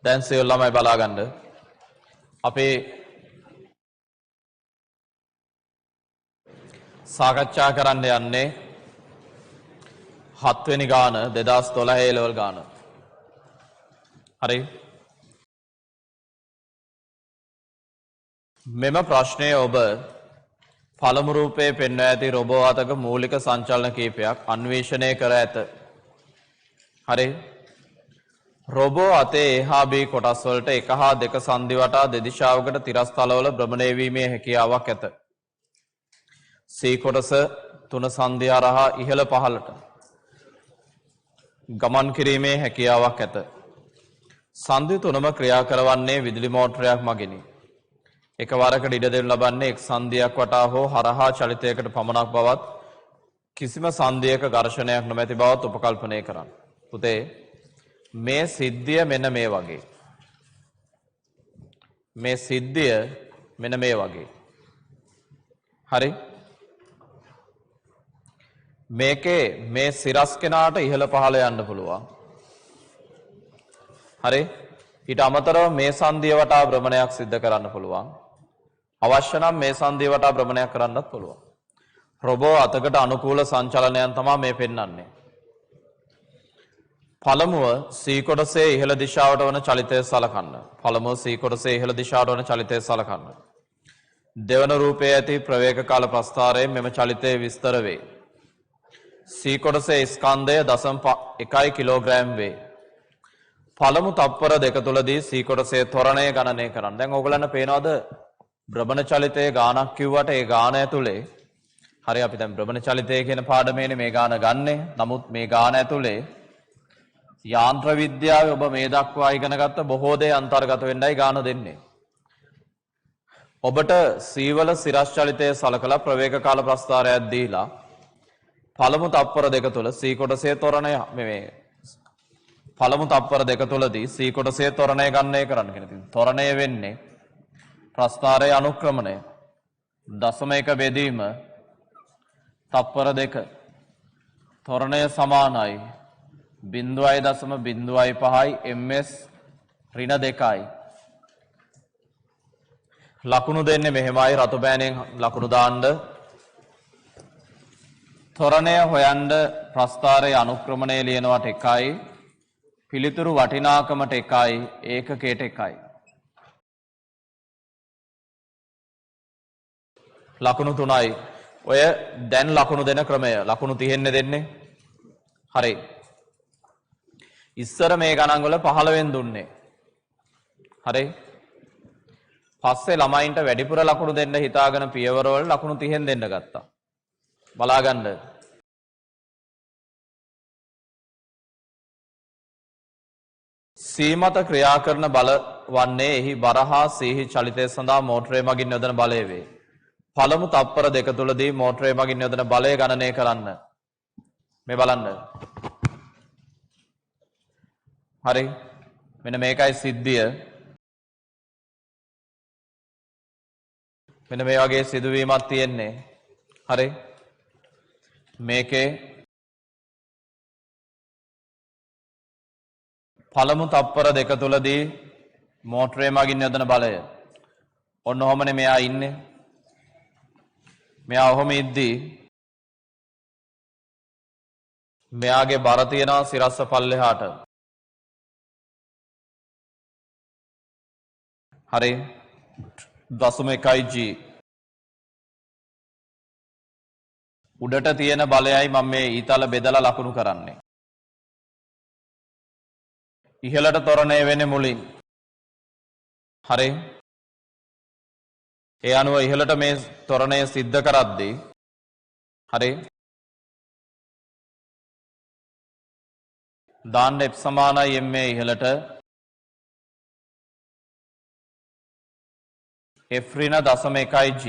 දැන් සියලු ළමයි බලා ගන්න. අපේ සාකච්ඡා කරන්න යන්නේ 7 වෙනි ගාන 2012 A level ගාන. හරි. මෙම ප්‍රශ්නය ඔබ පළමු රූපයේ පෙන්වා ඇති රොබෝ අතක මූලික සංචලන කීපයක් අන්වේෂණය කර ඇත. හරි. රොබෝ අතේ එහා බී කොටස් වලට 1 හා 2 සංදි වටා දෙදිශාවකට තිරස්තලවල භ්‍රමණය වීමේ හැකියාවක් ඇත. C කොටස 3 සංදි හරහා ඉහළ පහළට ගමන් කිරීමේ හැකියාවක් ඇත. සංදි තුනම ක්‍රියා කරවන්නේ විදුලි මෝටරයක් මගිනි. එකවරකට ඉඩ දෙනු ලබන්නේ එක් සංදියක් වටා හෝ හරහා චලිතයකට පමණක් බවත් කිසිම සංදියක ඝර්ෂණයක් නොමැති බවත් උපකල්පනය කරන්න. පුතේ මේ සිද්ධිය මෙන්න මේ වගේ. මේ සිද්ධිය මෙන්න මේ වගේ. හරි. මේකේ මේ සිරස් කෙනාට ඉහළ පහළ යන්න පුළුවන්. හරි. ඊට අමතරව මේ සංදිය වටා භ්‍රමණයක් සිද්ධ කරන්න පුළුවන්. අවශ්‍ය නම් මේ සංදිය වටා භ්‍රමණයක් කරන්නත් පුළුවන්. රොබෝ අතකට අනුකූල සංචලනයන් තමයි මේ පෙන්වන්නේ. පළමුව C කොටසේ ඉහළ දිශාවට වන චලිතය සලකන්න. පළමුව C කොටසේ ඉහළ දිශාවට වන චලිතය සලකන්න. දෙවන රූපයේ ඇති ප්‍රවේග කාල ප්‍රස්ථාරයෙන් මෙම චලිතය විස්තර වේ. C කොටසේ ස්කන්ධය 0.1 කිලෝග්‍රෑම් වේ. පළමු තප්පර දෙක තුලදී C කොටසේ ත්වරණය ගණනය කරන්න. දැන් ඕගොල්ලන්ට පේනවද භ්‍රමණ චලිතයේ ගානක් කිව්වට ඒ ගාන ඇතුලේ හරි අපි දැන් භ්‍රමණ චලිතය කියන පාඩමේනේ මේ ගාන ගන්නෙ. නමුත් මේ ගාන ඇතුලේ යාන්ත්‍ර විද්‍යාවේ ඔබ මේ දක්වා ඉගෙන ගත්ත බොහෝ දේ අන්තර්ගත වෙන්නයි ගාන දෙන්නේ. ඔබට C වල සිරස් චලිතය සලකලා ප්‍රවේග කාල ප්‍රස්ථාරයක් දීලා පළමු තප්පර දෙක තුල C කොටසේ ත්වරණය පළමු තප්පර දෙක තුලදී C කොටසේ ත්වරණය ගණනය කරන්න කියන ඉතින් ත්වරණය වෙන්නේ ප්‍රස්ථාරයේ අනුක්‍රමණය 0.1 බෙදීම තප්පර දෙක ත්වරණය සමානයි 0.05 ms ඍණ 2යි. ලකුණු දෙන්නේ මෙහෙමයි රතු බෑනෙන් ලකුණු දාන්න. ත්වරණය හොයන්න ප්‍රස්ථාරයේ අනුක්‍රමණය ලියනවට 1යි. පිළිතුරු වටිනාකමට 1යි ඒකකයට 1යි. ලකුණු 3යි. ඔය දැන් ලකුණු දෙන ක්‍රමය ලකුණු 30 දෙන්නේ. හරි. ඉස්සර මේ ගණන් වල 15න් දුන්නේ. හරි. පස්සේ ළමයින්ට වැඩිපුර ලකුණු දෙන්න හිතාගෙන පියවර වල ලකුණු 30න් දෙන්න ගත්තා. බලා ගන්න. C මත ක්‍රියා කරන බල වන්නේ එහි බර හා C චලිතය සඳහා මෝටරය මගින් යොදන බලය වේ. පළමු තප්පර දෙක තුලදී මෝටරය මගින් යොදන බලය ගණනය කරන්න. මේ බලන්න. හරි. මෙන්න මේකයි සිද්ධිය. මෙන්න මේ වගේ සිදුවීමක් තියෙන්නේ. හරි. මේකේ පළමු තප්පර දෙක තුලදී මෝටරය මගින් යොදන බලය. ඔන්න ඔහමනේ මෙයා ඉන්නේ. මෙයා ඔහොම ඉද්දී මෙයාගේ බර තියනවා සිරස්ස පල්ලෙහාට. හරි 0.1 G උඩට තියෙන බලයයි මම මේ ඊතල බෙදලා ලකුණු කරන්නේ. ඉහළට ත්වරණය වෙන්නේ මුලින්. හරි. ඒ අනුව ඉහළට මේ ත්වරණය සිද්ධ කරද්දී හරි දාන්න F සමානයි m ඉහළට F ඍණ 0.1 G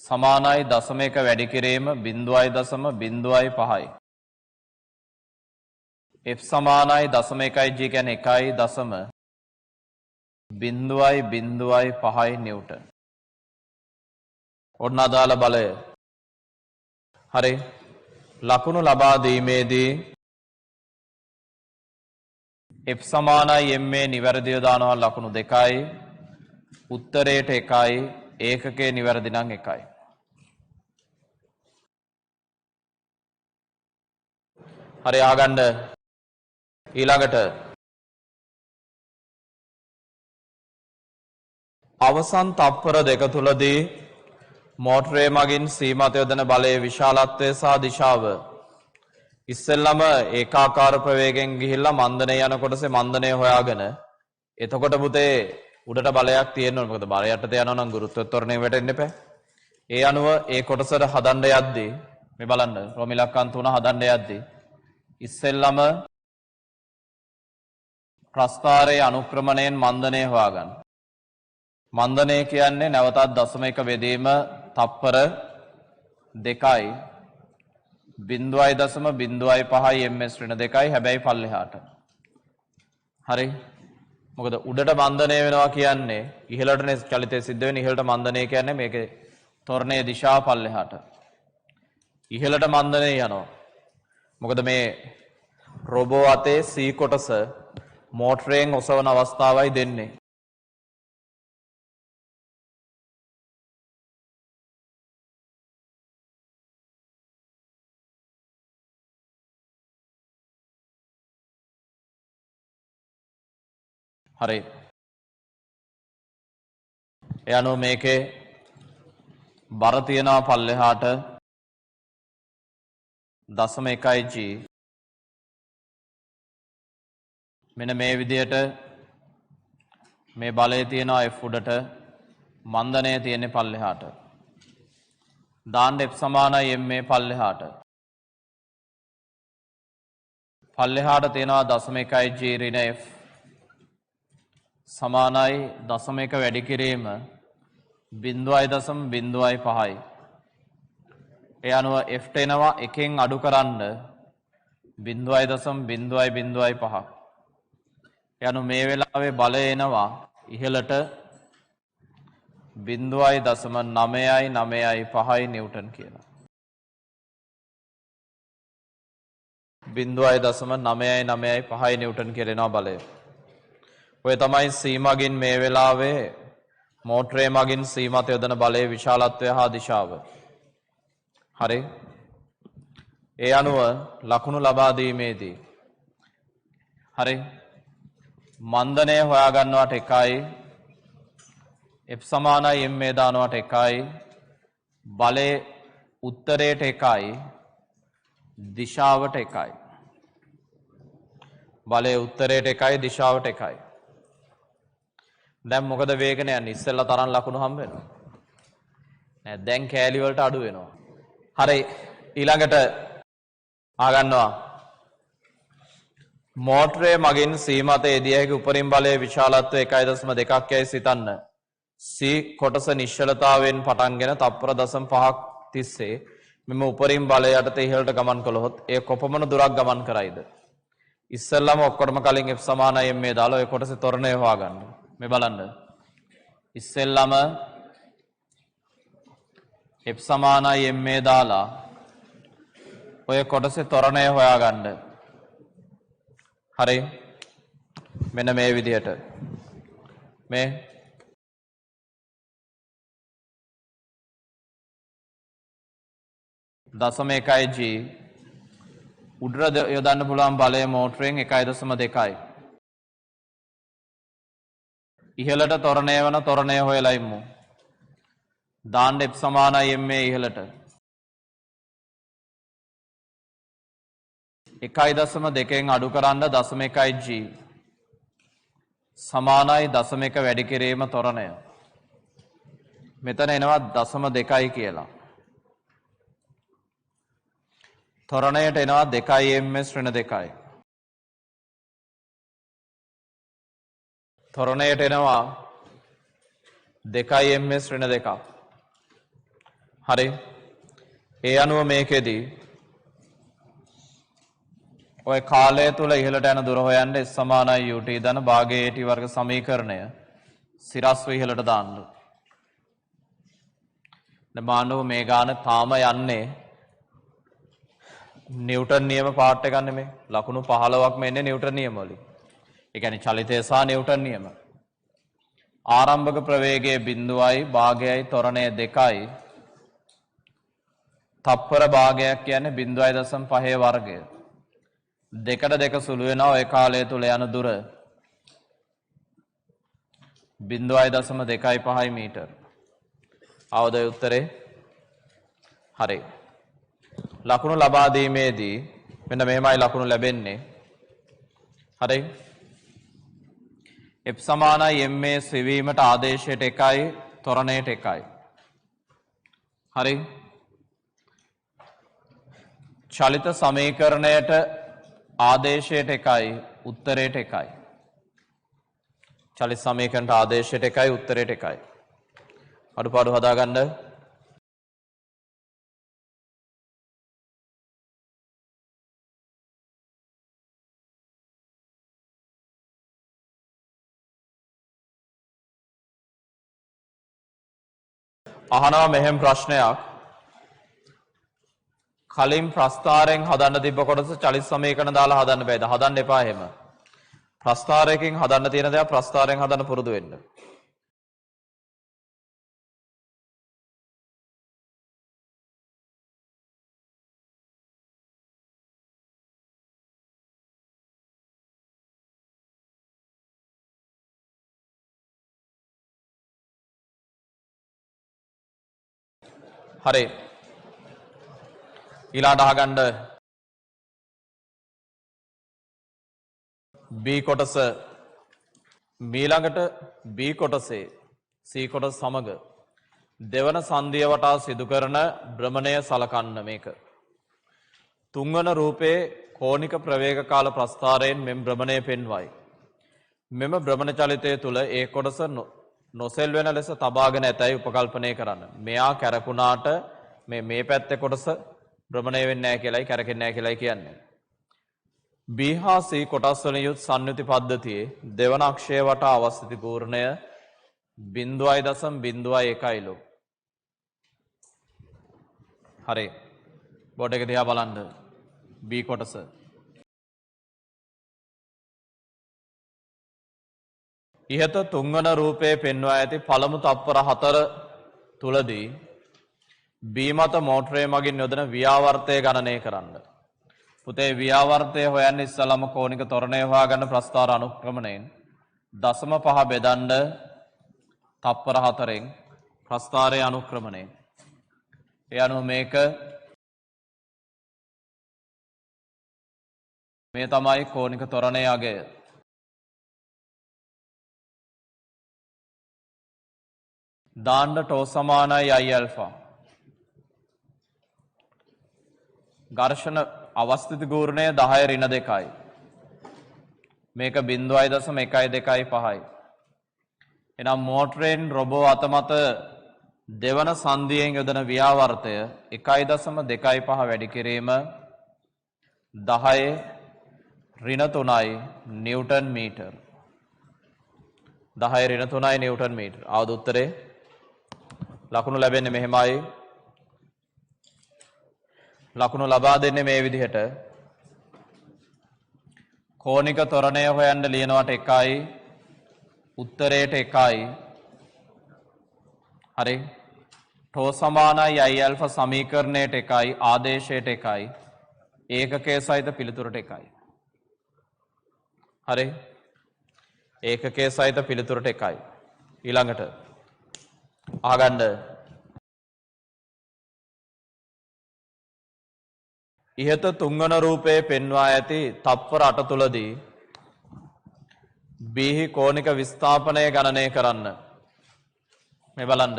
සමානයි 0.1 වැඩි කිරීම 0.05යි. F සමානයි 0.1 G කියන්නේ 1.005 නිව්ටන්. ඔන්න අදාළ බලය. හරි. ලකුණු ලබා දීමේදී F සමානයි m නිවැරදිව දානවා ලකුණු 2යි. උත්තරයට 1යි. ඒකකේ නිවැරදි නම් 1යි. හරි ආගන්න ඊළඟට අවසන් තප්පර දෙක තුලදී මෝටරේ මගින් සීමත යොදන බලයේ විශාලත්වය සහ දිශාව ඉස්සෙල්ලම ඒකාකාර ප්‍රවේගයෙන් ගිහිල්ලා මන්දනේ යන කොටසේ මන්දනේ හොයාගෙන එතකොට පුතේ උඩට බලයක් තියෙන්න ඕන. මොකද බල යටට යනවා නම් ගුරුත්වත්වරණය වැටෙන්න එපා. ඒ අනුව ඒ කොටසට හදන්න යද්දී මේ බලන්න රෝමිලක්කන් 3 හදන්න යද්දී ඉස්සෙල්ලම ප්‍රස්ථාරයේ අනුක්‍රමණයෙන් මන්දනේ හොයාගන්න. මන්දනය කියන්නේ නැවතත් දශම එක බෙදීම තප්පර 2යි 0.05 ms ඍණ 2යි හැබැයි පල්ලෙහාට. හරි. මොකද උඩට මන්දනය වෙනවා කියන්නේ ඉහළටනේ චලිතය සිද්ධ වෙන්නේ. ඉහළට මන්දනය කියන්නේ මේකේ තොරණේ දිශාව පල්ලෙහාට. ඉහළට මන්දනය යනවා. මොකද මේ රොබෝ අතේ C කොටස මෝටරයෙන් ඔසවන අවස්ථාවයි දෙන්නේ. හරි. ඒ අනුව මේකේ බර තියනවා පල්ලෙහාට 0.1 g. මෙන්න මේ විදියට මේ බලය තියනවා F උඩට මන්දනය තියෙන්නේ පල්ලෙහාට. දාන්න F සමානයි m මේ පල්ලෙහාට. පල්ලෙහාට තියෙනවා 0.1 g ඍණ F සමානයි 0.1 වැඩි කිරීම 0.05යි. ඒ අනුව F ට එනවා එකෙන් අඩු කරන්න 0.005. ඒ අනුව මේ වෙලාවේ බලය එනවා ඉහළට 0.995 නිව්ටන් කියලා. 0.995 නිව්ටන් කියලා එනවා බලය. ඔය තමයි C මගින් මේ වෙලාවේ මෝටරේ මගින් C මත යොදන බලයේ විශාලත්වය හා දිශාව. හරි. ඒ අනුව ලකුණු ලබා දීමේදී හරි මන්දනය හොයා ගන්නවට 1යි F සමානයි m මේ දානවට 1යි බලයේ උත්තරයට 1යි දිශාවට 1යි. බලයේ උත්තරයට 1යි දිශාවට 1යි. දැන් මොකද වේගන යන්නේ? ඉස්සෙල්ලා තරම් ලකුණු හම්බ වෙනවා නෑ. දැන් කෑලි වලට අඩු වෙනවා. හරි. ඊළඟට ආගන්නවා මෝටරේ මගින් C මත යෙදිය හැකි උපරිම බලයේ විශාලත්වය 1.2ක් යයි සිතන්න. C කොටස නිශ්චලතාවයෙන් පටන්ගෙන තප්පර 0.5ක් තිස්සේ මෙම උපරිම බලය යටතේ ඉහළට ගමන් කළොත් ඒ කොපමණ දුරක් ගමන් කරයිද? ඉස්සෙල්ලාම ඔක්කොටම කලින් F සමානයි m මේ දාලා ඔය කොටසේ ත්වරණය හොයාගන්න. මේ බලන්න. ඉස්සෙල්ලාම F සමානයි m මේ දාලා ඔය කොටසේ ත්වරණය හොයාගන්න. හරි. මෙන්න මේ විදිහට. මේ 0.1 g උඩට යොදන්න පුළුවන් බලය මෝටරයෙන් 1.2යි. ඉහළට ත්වරණය වන ත්වරණය හොයලා ඉමු. දාන්න F සමානයි m මේ ඉහළට 1.2න් අඩු කරන්න 0.1 g සමානයි 0.1 වැඩි කිරීම ත්වරණය. මෙතන එනවා 0.2යි කියලා. ත්වරණයට එනවා 2 ms ඍණ 2යි. ත්වරණයට එනවා 2 ms ඍණ 2ක්. හරි. ඒ අනුව මේකෙදී ඔය කාලය තුල ඉහළට යන දුර හොයන්න S සමානයි ut ධන භාගයේ at වර්ග සමීකරණය සිරස්ව ඉහළට දාන්න. දැන් මානව මේ ගාන තාම යන්නේ නිව්ටන් නියම පාර්ට් එක ගන්න මේ ලකුණු 15ක්ම එන්නේ නිව්ටන් නියම වලින්. ඒ කියන්නේ චලිතය සහ නිව්ටන් නියම. ආරම්භක ප්‍රවේගයේ බිඳුවයි භාගයයි ත්වරණය 2යි. තප්පර භාගයක් කියන්නේ 0.5 වර්ගය. 2ට 2 සුළු වෙනවා ඒ කාලය තුල යන දුර 0.25 මීටර. අවද උත්තරේ? හරි. ලකුණු ලබා දීමේදී මෙන්න මෙහෙමයි ලකුණු ලැබෙන්නේ. හරි. F සමානයි ma සෙවීමට ආදේශයට 1යි ත්වරණයට 1යි. හරි. චලිත සමීකරණයට ආදේශයට 1යි උත්තරයට 1යි. චලිත සමීකරණයට ආදේශයට 1යි උත්තරයට 1යි. අඩුපාඩු හදාගන්න. අහනවා මෙහෙම ප්‍රශ්නයක්. කලින් ප්‍රස්ථාරයෙන් හදන්න තිබ්බ කොටස චලිත සමීකරණ දාලා හදන්න බෑද? හදන්න එපා එහෙම. ප්‍රස්ථාරයකින් හදන්න තියෙන දේ ප්‍රස්ථාරයෙන් හදන්න පුරුදු වෙන්න. හරි. ඊළාට අහගන්න B කොටස මීළඟට B කොටසේ C කොටස සමග දෙවන සංදිය වටා සිදු කරන භ්‍රමණය සලකන්න මේක. තුන්වන රූපයේ කෝණික ප්‍රවේග කාල ප්‍රස්ථාරයෙන් මෙම භ්‍රමණය පෙන්වයි. මෙම භ්‍රමණ චලිතය තුල ඒ කොටස නොසෙල් වෙන ලෙස තබාගෙන ඇතැයි උපකල්පනය කරන්න. මෙයා කැරකුණාට මේ පැත්තේ කොටස භ්‍රමණය වෙන්නේ නැහැ කියලායි කැරකෙන්නේ නැහැ කියලායි කියන්නේ. B හා C කොටස් වලින් යුත් සංයුති පද්ධතියේ දෙවන අක්ෂය වටා අවස්ථිත පූර්ණය 0.01 හරි. බෝඩ් එක දිහා බලන්න. B කොටස. ඉහත තුන්වන රූපයේ පෙන්වා ඇති පළමු තත්පර 4 තුලදී B මත මෝටරය මගින් යොදන ව්‍යාවර්තය ගණනය කරන්න. පුතේ ව්‍යාවර්තය හොයන්න ඉස්සලම කෝණික ත්වරණය හොයාගන්න ප්‍රස්ථාර අනුක්‍රමණයෙන් 0.5 බෙදන්න තත්පර 4න් ප්‍රස්ථාරයේ අනුක්‍රමණය. ඒ අනුව මේ තමයි කෝණික ත්වරණයේ අගය. දාන්න ටෝ සමානයි I ඇල්ෆා. ඝර්ෂණ අවස්ථිති ගූර්ණය 10 ඍණ 2යි. මේක 0.125යි. එනම් මෝටරෙන් රොබෝ අතමත දෙවන සංදියෙන් යොදන ව්‍යාවර්තය 1.25 වැඩි කිරීම 10 ඍණ 3යි නිව්ටන් මීටර්. 10 ඍණ 3යි නිව්ටන් මීටර්. අවද උත්තරේ? ලකුණු ලැබෙන්නේ මෙහෙමයි. ලකුණු ලබා දෙන්නේ මේ විදිහට. කෝණික ත්වරණය හොයන්න ලියනවට 1යි උත්තරයට 1යි. හරි. ටෝ සමානයි I ඇල්ෆා සමීකරණයට 1යි ආදේශයට 1යි ඒකකයේ සහිත පිළිතුරට 1යි. හරි. ඒකකයේ සහිත පිළිතුරට 1යි. ඊළඟට අහගන්න. ඉහත තුන්වන රූපයේ පෙන්වා ඇති තත්පර 8 තුලදී B කෝණික විස්ථාපනය ගණනය කරන්න. මේ බලන්න.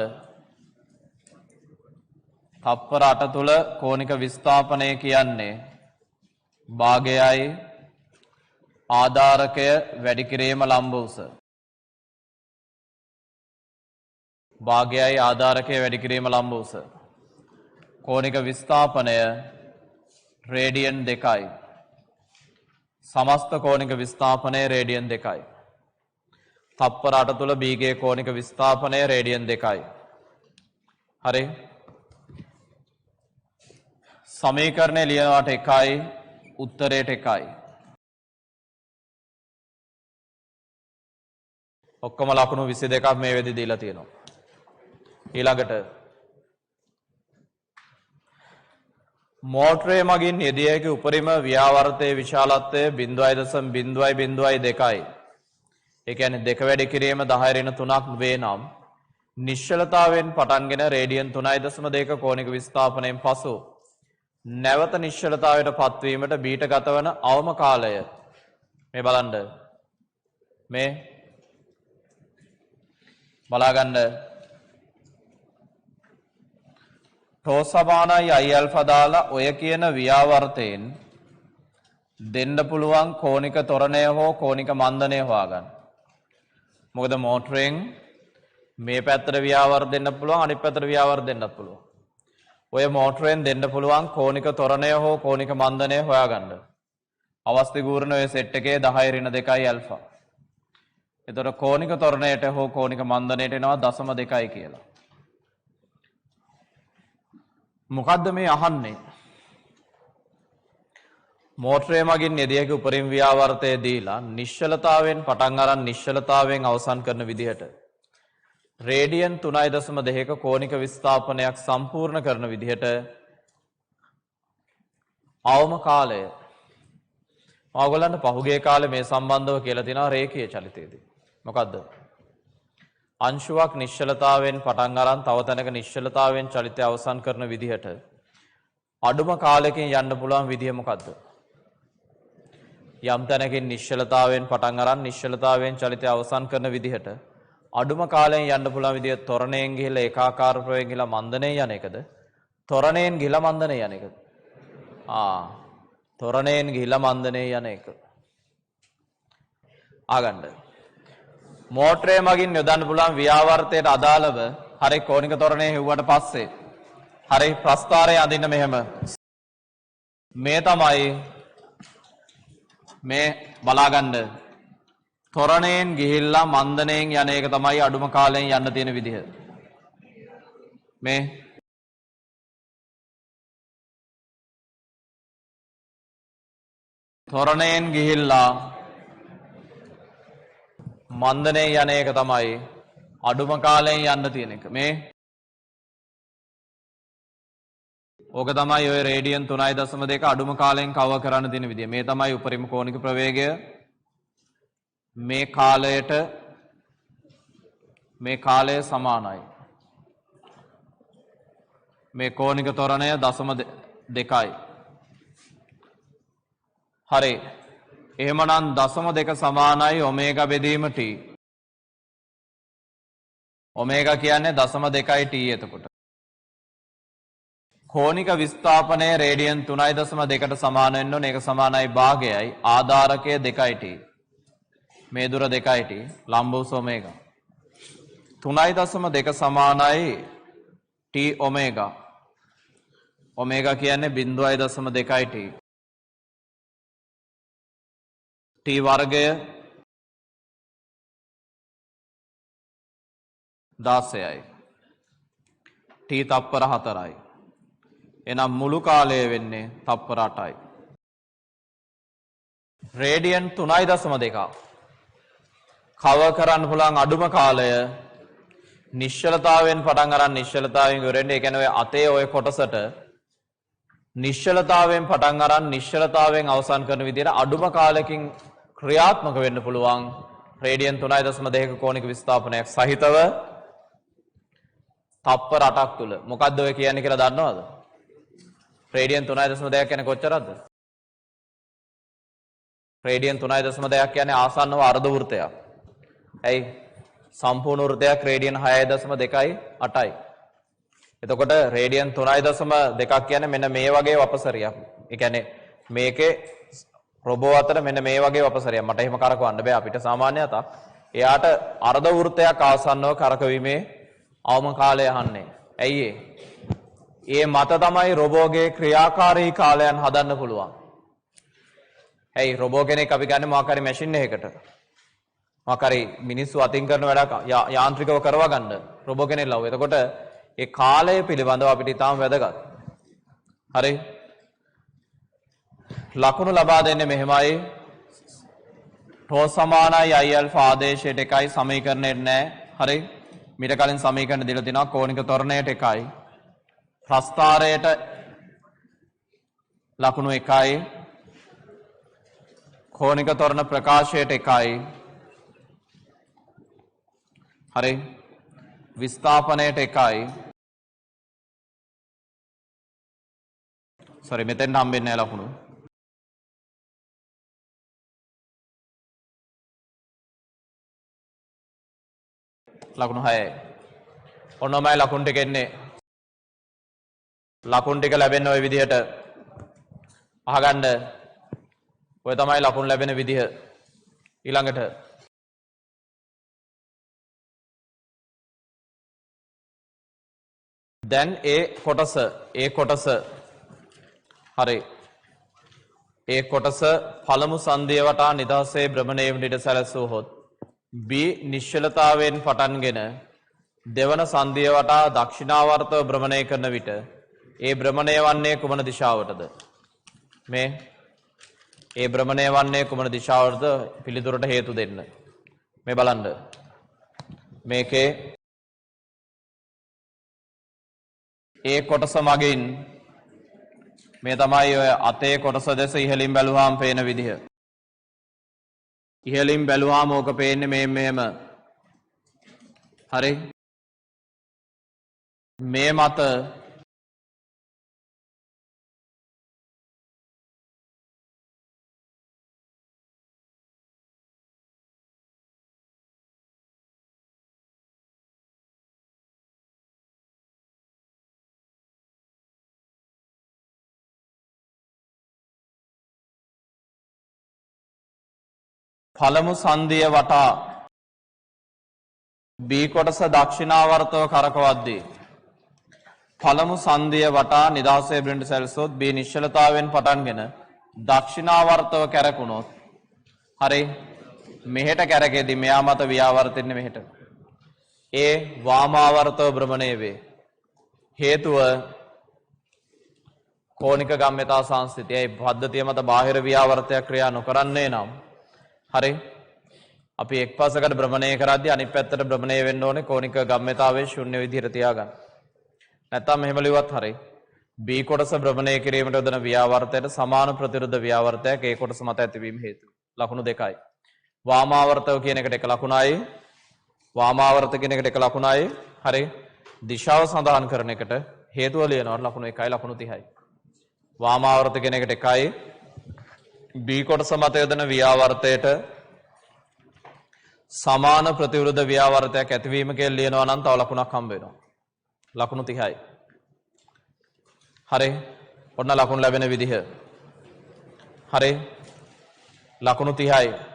තත්පර 8 තුල කෝණික විස්ථාපනය කියන්නේ භාගයයි ආධාරකය වැඩි කිරීම ලම්බ උස. භාගයයි ආධාරකය වැඩි කිරීම ලම්බ උස. කෝණික විස්ථාපනය රේඩියන් 2යි. සමස්ත කෝණික විස්ථාපනය රේඩියන් 2යි. තත්පර 8 තුල B ගේ කෝණික විස්ථාපනය රේඩියන් 2යි. හරි. සමීකරණය ලියනවට 1යි උත්තරයට 1යි. ඔක්කොම ලකුණු 22ක් මේ වෙදි දීලා තියෙනවා. ඊළඟට මෝටරේ මගින් යෙදිය හැකි උපරිම ව්‍යාවර්තයේ විශාලත්වය 0.002යි. ඒ කියන්නේ දෙක වැඩි කිරීම 10 ඍණ 3ක් වේ නම් නිශ්චලතාවයෙන් පටන්ගෙන රේඩියන් 3.2 කෝණික විස්ථාපනයෙන් පසු නැවත නිශ්චලතාවයට පත්වීමට බීට ගතවන අවම කාලය මේ බලන්න මේ බලාගන්න ටෝ සමානයි I ඇල්ෆා දාලා ඔය කියන ව්‍යාවර්තයෙන් දෙන්න පුළුවන් කෝණික ත්වරණය හෝ කෝණික මන්දනය හොයාගන්න. මොකද මෝටරෙන් මේ පැත්තට ව්‍යාවර්ත දෙන්න පුළුවන් අනිත් පැත්තට ව්‍යාවර්ත දෙන්නත් පුළුවන්. ඔය මෝටරෙන් දෙන්න පුළුවන් කෝණික ත්වරණය හෝ කෝණික මන්දනය හොයාගන්න. අවස්ථිගූර්ණ ඔය සෙට් එකේ 10 ඍණ 2යි ඇල්ෆා. එතකොට කෝණික ත්වරණයට හෝ කෝණික මන්දනයට එනවා 0.2යි කියලා. මොකද්ද මේ අහන්නේ? මෝටරේ මගින් යෙදිය හැකි උපරිම ව්‍යාවර්තය දීලා නිශ්චලතාවයෙන් පටන් අරන් නිශ්චලතාවයෙන් අවසන් කරන විදිහට රේඩියන් 3.2ක කෝණික විස්ථාපනයක් සම්පූර්ණ කරන විදිහට අවම කාලය ඔයගොල්ලන්ට පහුගිය කාලේ මේ සම්බන්ධව කියලා තියෙනවා රේඛීය චලිතයේදී. මොකද්ද? අංශුවක් නිශ්චලතාවයෙන් පටන් අරන් තව තැනක නිශ්චලතාවයෙන් චලිතය අවසන් කරන විදිහට අඩුම කාලෙකින් යන්න පුළුවන් විදිය මොකද්ද? යම් තැනකින් නිශ්චලතාවයෙන් පටන් අරන් නිශ්චලතාවයෙන් චලිතය අවසන් කරන විදිහට අඩුම කාලයෙන් යන්න පුළුවන් විදිය ත්වරණයෙන් ගිහිල්ලා ඒකාකාර ප්‍රවේගයෙන් ගිහිල්ලා මන්දනයෙන් යන එකද? ත්වරණයෙන් ගිහිල්ලා මන්දනයෙන් යන එකද? ත්වරණයෙන් ගිහිල්ලා මන්දනයෙන් යන එක. ආගන්න. මෝටරේ මගින් යොදන්න පුළුවන් ව්‍යාවර්තයට අදාළව හරි කෝණික ත්වරණය හෙව්වට පස්සේ හරි ප්‍රස්ථාරය අඳින්න මෙහෙම. මේ තමයි මේ බලාගන්න ත්වරණයෙන් ගිහිල්ලා මන්දනයෙන් යන එක තමයි අඩුම කාලයෙන් යන්න තියෙන විදිහ. මේ ත්වරණයෙන් ගිහිල්ලා මන්දනයෙන් යන එක තමයි අඩුම කාලයෙන් යන්න තියෙන එක. මේ ඕක තමයි ඔය රේඩියන් 3.2 අඩුම කාලයෙන් කවර් කරන්න තියෙන විදිය. මේ තමයි උපරිම කෝණික ප්‍රවේගය. මේ කාලයට මේ කාලය සමානයි. මේ කෝණික ත්වරණය 0.2යි. හරි. එහෙමනම් 0.2 සමානයි ඔමේගා බෙදීම t. ඔමේගා කියන්නේ 0.2යි t එතකොට. කෝණික විස්ථාපනය රේඩියන් 3.2ට සමාන වෙන්න ඕනේ. ඒක සමානයි භාගයයි ආධාරකය 2යි t. මේ දුර 2යි t ලම්බෝස ඔමේගා. 3.2 සමානයි t ඔමේගා. ඔමේගා කියන්නේ 0.2යි t. t වර්ගය 16යි. t තප්පර 4යි. එනම් මුළු කාලය වෙන්නේ තප්පර 8යි. රේඩියන් 3.2 කවර් කරන්න පුළුවන් අඩුම කාලය නිශ්චලතාවයෙන් පටන් අරන් නිශ්චලතාවයෙන් ඉවරෙන්නේ. ඒ කියන්නේ ඔය අතේ ඔය කොටසට නිශ්චලතාවයෙන් පටන් අරන් නිශ්චලතාවයෙන් අවසන් කරන විදිහට අඩුම කාලයකින් ක්‍රියාත්මක වෙන්න පුළුවන් රේඩියන් 3.2ක කෝණික විස්ථාපනයක් සහිතව තප්පර 8ක් තුල. මොකද්ද ඔය කියන්නේ කියලා දන්නවද? රේඩියන් 3.2 කියන්නේ කොච්චරද? රේඩියන් 3.2 කියන්නේ ආසන්නව අර්ධ වෘත්තයක්. ඇයි? සම්පූර්ණ වෘත්තයක් රේඩියන් 6.2යි 8යි. එතකොට රේඩියන් 3.2ක් කියන්නේ මෙන්න මේ වගේ වපසරියක්. ඒ කියන්නේ මේකේ රොබෝ අතර මෙන්න මේ වගේ වපසරියක්. මට එහෙම කරකවන්න බෑ අපිට සාමාන්‍ය අතක්. එයාට අර්ධ වෘත්තයක් ආසන්නව කරකවීමේ අවම කාලය අහන්නේ. ඇයි ඒ මත තමයි රොබෝගේ ක්‍රියාකාරී කාලයන් හදන්න පුළුවන්. ඇයි රොබෝ කෙනෙක් අපි ගන්න මොකක් හරි මැෂින් එකකට මොකක් හරි මිනිස්සු අතින් කරන වැඩක් යාන්ත්‍රිකව කරවා ගන්න රොබෝ කෙනෙක් ලව්. එතකොට ඒ කාලය පිළිබඳව අපිට ඉතාම වැදගත්. හරි. ලකුණු ලබා දෙන්නේ මෙහෙමයි. ටෝ සමානයි I ඇල්ෆා ආදේශයට එකයි සමීකරණයට නෑ. හරි. මීට කලින් සමීකරණ දීලා තිනවා කෝණික ත්වරණයට එකයි. ප්‍රස්ථාරයට ලකුණු එකයි. කෝණික ත්වරණ ප්‍රකාශයට එකයි. හරි. විස්ථාපනයට එකයි. සෝරි මෙතෙන් හම්බෙන්නේ නැහැ ලකුණු. ලකුණු 6යි. ඔන්නමයි ලකුණු ටික එන්නේ. ලකුණු ටික ලැබෙන්නේ ওই විදිහට. අහගන්න. ඔය තමයි ලකුණු ලැබෙන විදිහ. ඊළඟට දැන් ඒ කොටස හරි. ඒ කොටස පළමු සංදිය වටා නිදහසේ භ්‍රමණය වීමට ඉඩ සැලසුවහොත් B නිශ්චලතාවයෙන් පටන්ගෙන දෙවන සංදිය වටා දක්ෂිණාවර්තව භ්‍රමණය කරන විට ඒ භ්‍රමණය වන්නේ කුමන දිශාවටද? මේ ඒ භ්‍රමණය වන්නේ කුමන දිශාවටද? පිළිතුරට හේතු දෙන්න. මේ බලන්න. මේකේ ඒ කොටස මගින් මේ තමයි ඔය අතේ කොටස දැස ඉහළින් බැලුවාම පේන විදිහ. ඉහළින් බැලුවාම ඕක පේන්නේ මෙහෙම. හරි. මේ මත පළමු සංදිය වටා B කොටස දක්ෂිනාවර්තව කරකවද්දී පළමු සංදිය වටා නිදහසේ බිඳ සැලසුවොත් B නිශ්චලතාවයෙන් පටන්ගෙන දක්ෂිනාවර්තව කැරකුණොත් හරි මෙහෙට කැරකෙද්දී මෙයා මත ව්‍යාවර්තින්නේ මෙහෙට. ඒ වාමාවර්තව භ්‍රමණය වේ. හේතුව කෝණික ගම්‍යතා සංස්ථිතියයි පද්ධතිය මත බාහිර ව්‍යාවර්තයක් ක්‍රියා නොකරන්නේ නම් හරි අපි එක් පසකට භ්‍රමණය කරද්දී අනිත් පැත්තට භ්‍රමණය වෙන්න ඕනේ කෝණික ගම්‍යතාවයේ ශුන්‍ය විදිහට තියාගන්න. නැත්තම් මෙහෙම ලියුවත් හරි. B කොටස භ්‍රමණය කිරීමට යොදන ව්‍යාවර්තයට සමාන ප්‍රතිවිරුද්ධ ව්‍යාවර්තයක් A කොටස මත ඇතිවීම හේතු. ලකුණු දෙකයි. වාමාවර්තව කියන එකට එක ලකුණයි. වාමාවර්ත කියන එකට එක ලකුණයි. හරි. දිශාව සඳහන් කරන එකට හේතුව ලියනවා ලකුණු 1යි ලකුණු 30යි. වාමාවර්ත කියන එකට එකයි. B කොටස මත යොදන ව්‍යාවර්තයට සමාන ප්‍රතිවිරුද්ධ ව්‍යාවර්තයක් ඇතිවීම කියලා ලියනවා නම් තව ලකුණක් හම්බ වෙනවා. ලකුණු 30යි. හරි. ඔන්න ලකුණු ලැබෙන විදිහ. හරි. ලකුණු 30යි.